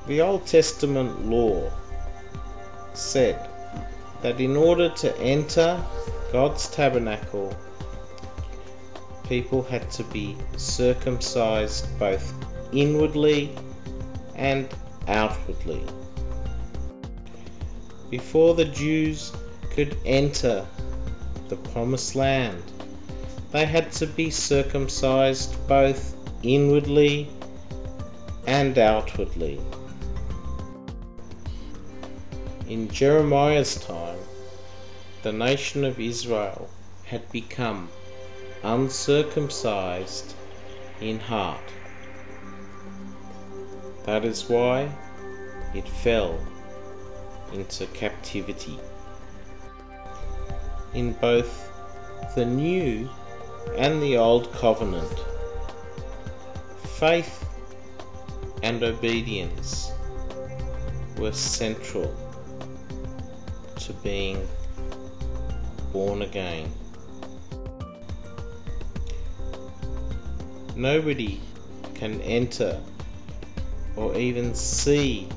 The Old Testament law said that in order to enter God's tabernacle, people had to be circumcised both inwardly and outwardly. Before the Jews could enter the Promised Land, they had to be circumcised both inwardly and outwardly. In Jeremiah's time, the nation of Israel had become uncircumcised in heart. That is why it fell into captivity. In both the New and the Old Covenant, faith and obedience were central to being born again. Nobody can enter or even see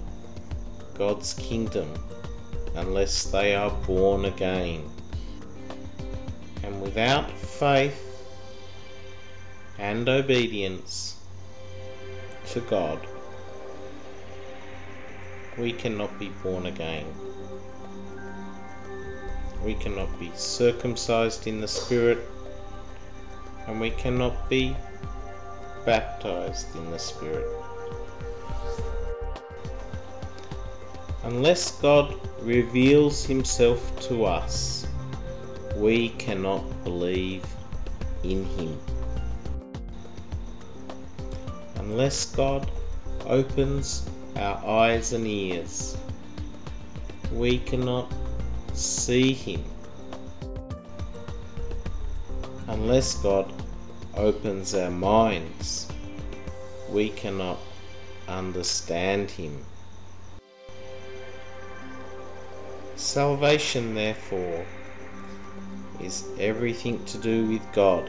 God's kingdom unless they are born again. And without faith and obedience to God, we cannot be born again. We cannot be circumcised in the Spirit, and we cannot be baptized in the Spirit. Unless God reveals Himself to us, we cannot believe in Him. Unless God opens our eyes and ears, we cannot see Him. Unless God opens our minds, we cannot understand Him. Salvation, therefore, is everything to do with God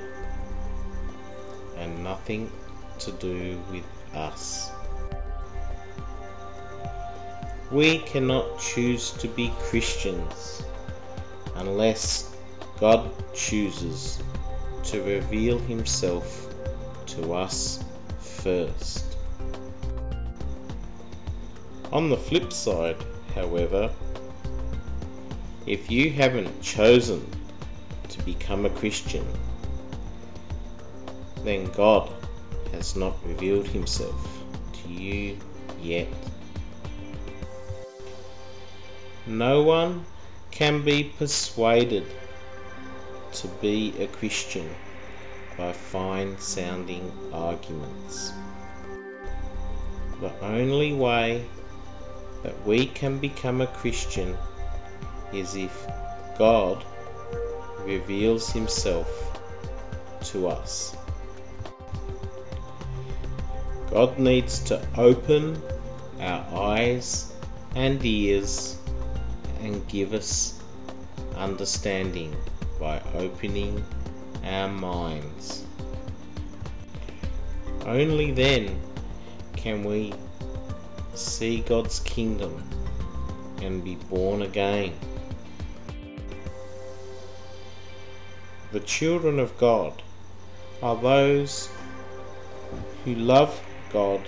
and nothing to do with us. We cannot choose to be Christians unless God chooses to reveal Himself to us first. On the flip side, however, if you haven't chosen to become a Christian, then God has not revealed Himself to you yet. No one can be persuaded to be a Christian by fine-sounding arguments. The only way that we can become a Christian is if God reveals Himself to us. God needs to open our eyes and ears and give us understanding by opening our minds. Only then can we see God's kingdom and be born again. The children of God are those who love God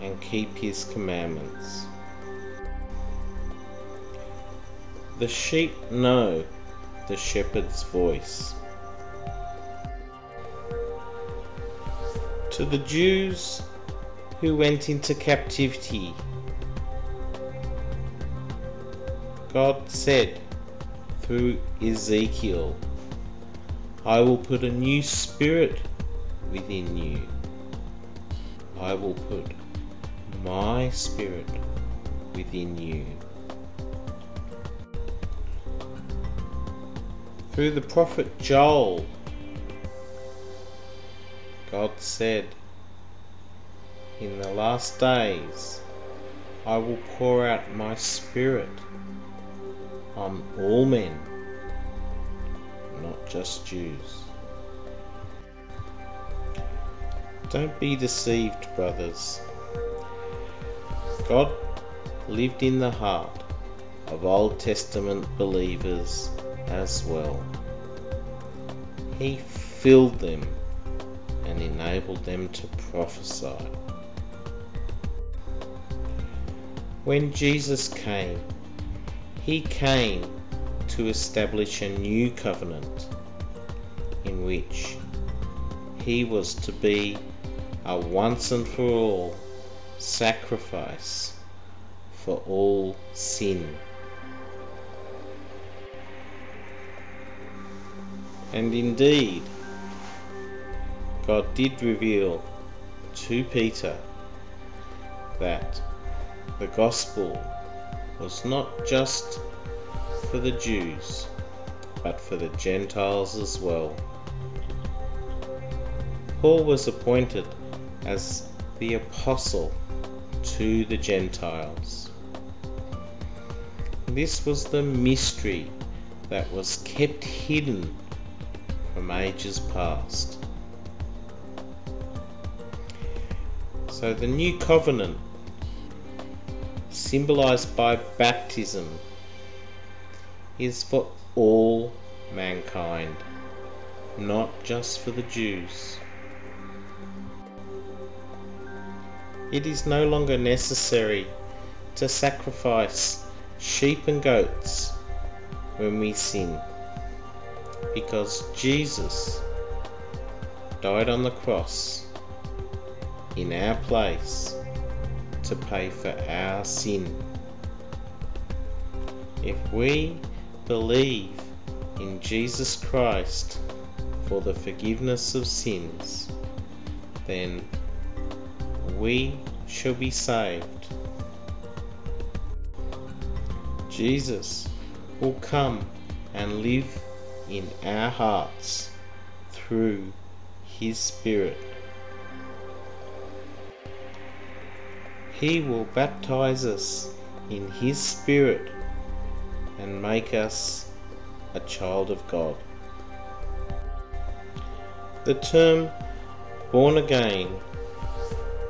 and keep His commandments. The sheep know the shepherd's voice. To the Jews who went into captivity, God said through Ezekiel, "I will put a new spirit within you. I will put my spirit within you." Through the prophet Joel, God said, "In the last days I will pour out my spirit on all men, not just Jews." Don't be deceived, brothers. God lived in the heart of Old Testament believers as well. He filled them and enabled them to prophesy. When Jesus came, he came to establish a new covenant in which he was to be a once and for all sacrifice for all sin. And indeed, God did reveal to Peter that the gospel was not just for the Jews, but for the Gentiles as well. Paul was appointed as the apostle to the Gentiles. This was the mystery that was kept hidden from ages past. So the new covenant, symbolized by baptism, is for all mankind, not just for the Jews. It is no longer necessary to sacrifice sheep and goats when we sin, because Jesus died on the cross in our place to pay for our sin. If we believe in Jesus Christ for the forgiveness of sins, then we shall be saved. Jesus will come and live in our hearts through his Spirit. He will baptize us in his Spirit and make us a child of God. The term born again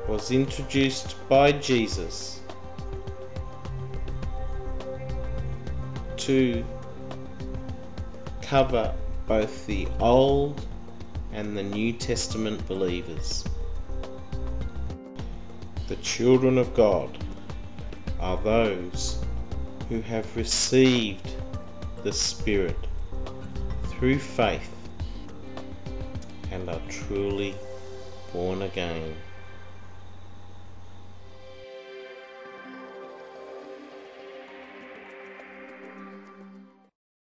was introduced by Jesus to cover both the Old and the New Testament believers. The children of God are those who have received the Spirit through faith and are truly born again.